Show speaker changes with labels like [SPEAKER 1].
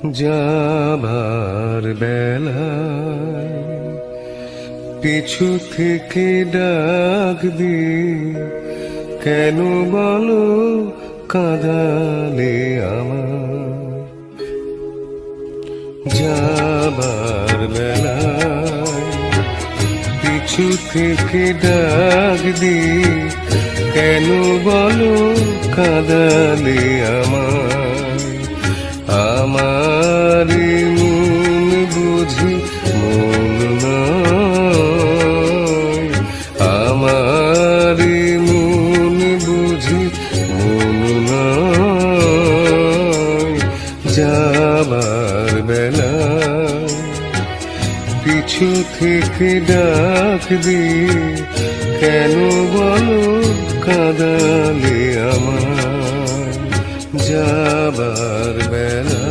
[SPEAKER 1] যাবার বেলায় পিছু থেকে ডাক দি, কেন বলো কাঁদালে আমার। যাবার বেলায় পিছু থেকে ডাক দি, কেন বলো কাঁদালে আমার। আমার মন বুঝি মন নয়, আমার মন বুঝি মন নয়। যাবার বেলায় পিছু থেকে ডাক দি, কেন বলো কাঁদালে আমার। যাবার বেলা